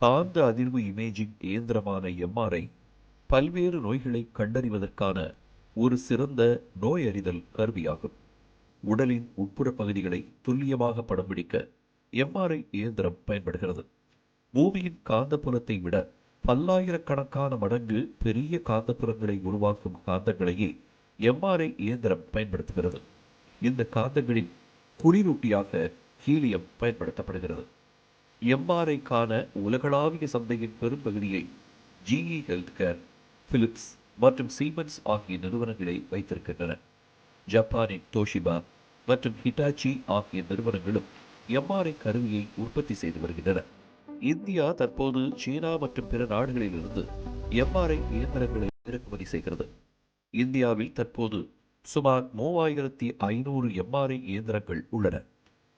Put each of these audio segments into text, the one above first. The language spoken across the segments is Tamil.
காந்த அதிர்வு இமேஜிங் இயந்திரமான எம்ஆர்ஐ பல்வேறு நோய்களை கண்டறிவதற்கான ஒரு சிறந்த நோயறிதல் கருவியாகும். உடலின் உட்புற பகுதிகளை துல்லியமாக படம் பிடிக்க எம்ஆர்ஐ இயந்திரம் பயன்படுகிறது. பூமியின் காந்தப்புலத்தை விட பல்லாயிரக்கணக்கான மடங்கு பெரிய காந்தப்புலங்களை உருவாக்கும் காந்தங்களையே எம்ஆர்ஐ இயந்திரம் பயன்படுத்துகிறது. இந்த காந்தங்களின் குளிரூட்டியாக ஹீலியம் பயன்படுத்தப்படுகிறது. எம்ஆர்ஐக்கான உலகளாவிய சந்தையின் பெரும்பகுதியை GE ஹெல்த்கேர், பிலிப்ஸ் மற்றும் சீமென்ஸ் ஆகிய நிறுவனங்களை வைத்திருக்கின்றன. ஜப்பானின் தோஷிபா மற்றும் ஹிட்டாச்சி ஆகிய நிறுவனங்களும் எம்ஆர்ஐ கருவியை உற்பத்தி செய்து வருகின்றன. இந்தியா தற்போது சீனா மற்றும் பிற நாடுகளிலிருந்து எம்ஆர்ஐ இயந்திரங்களை இறக்குமதி செய்கிறது. இந்தியாவில் தற்போது சுமார் 3500 எம்ஆர்ஐ இயந்திரங்கள் உள்ளன.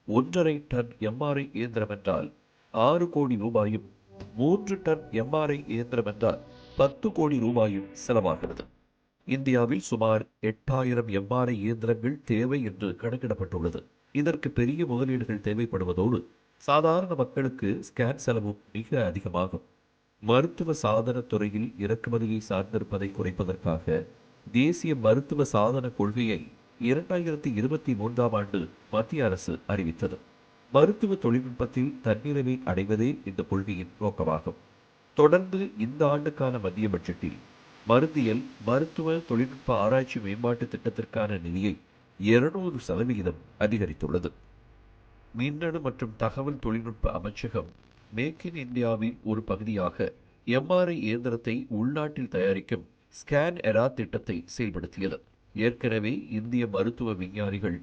1,5 டன் எம்ஆர்ஐ இயந்திரம் என்றால் 6 கோடி ரூபாயும், 3 டன் எம்ஆர்ஐ இயந்திரம் என்றால் 10 கோடி ரூபாயும் செலவாகிறது. இந்தியாவில் சுமார் 8000 எம்ஆர்ஐ இயந்திரங்கள் தேவை என்று கணக்கிடப்பட்டுள்ளது. இதற்கு பெரிய முதலீடுகள் தேவைப்படுவதோடு சாதாரண மக்களுக்கு ஸ்கேன் செலவும் மிக அதிகமாகும். மருத்துவ சாதன துறையில் இறக்குமதியை சார்ந்திருப்பதை குறைப்பதற்காக தேசிய மருத்துவ சாதன கொள்கையை 2023ஆம் ஆண்டு மத்திய அரசு அறிவித்தது. மருத்துவ தொழில்நுட்பத்தில் தன்னிறைவை அடைவதே இந்த கொள்கையின் நோக்கமாகும். தொடர்ந்து இந்த ஆண்டுக்கான மத்திய பட்ஜெட்டில் மருந்தியல் மருத்துவ தொழில்நுட்ப ஆராய்ச்சி மேம்பாட்டு திட்டத்திற்கான நிதியை 200% அதிகரித்துள்ளது. மின்னணு மற்றும் தகவல் தொழில்நுட்ப அமைச்சகம் மேக் இன் இந்தியாவின் ஒரு பகுதியாக எம்ஆர்ஐ இயந்திரத்தை உள்நாட்டில் தயாரிக்கும் ஸ்கேன் எரா திட்டத்தை செயல்படுத்தியது. ஏற்கனவே இந்திய மருத்துவ விஞ்ஞானிகள்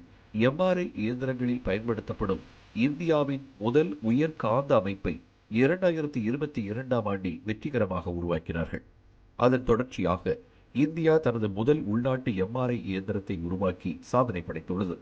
எம்ஆர்ஐ இயந்திரங்களில் பயன்படுத்தப்படும் இந்தியாவின் முதல் உயர் காந்த அமைப்பை 2022ஆம் ஆண்டில் வெற்றிகரமாக உருவாக்கினார்கள். அதன் தொடர்ச்சியாக இந்தியா தனது முதல் உள்நாட்டு எம்ஆர்ஐ இயந்திரத்தை உருவாக்கி சாதனை படைத்துள்ளது.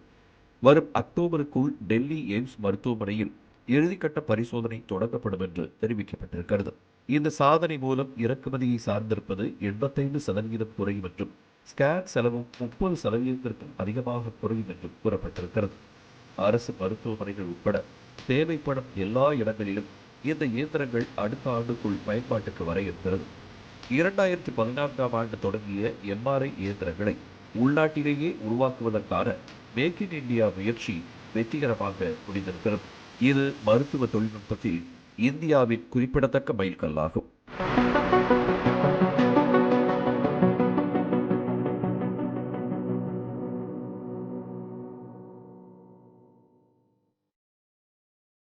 வரும் அக்டோபருக்குள் டெல்லி எய்ம்ஸ் மருத்துவமனையில் இறுதிக்கட்ட பரிசோதனை தொடங்கப்படும் என்று தெரிவிக்கப்பட்டிருக்கிறது. இந்த சாதனை மூலம் இறக்குமதியை சார்ந்திருப்பது 85% குறையும் என்றும் ஸ்கேன் செலவும் 30%க்கும் அதிகமாக குறையும் என்றும் கூறப்பட்டிருக்கிறது. அரசு மருத்துவமனைகள் உட்பட தேவைப்படும் எல்லா இடங்களிலும் இந்த இயந்திரங்கள் அடுத்த ஆண்டுக்குள் பயன்பாட்டுக்கு வர இருக்கிறது. 2014ஆம் ஆண்டு தொடங்கிய எம்ஆர்ஐ இயந்திரங்களை உள்நாட்டிலேயே உருவாக்குவதற்கான மேக் இன் இந்தியா முயற்சி வெற்றிகரமாக முடிந்திருக்கிறது. இது மருத்துவ தொழில்நுட்பத்தில் இந்தியாவின் குறிப்பிடத்தக்க மைல்கல்லாகும்.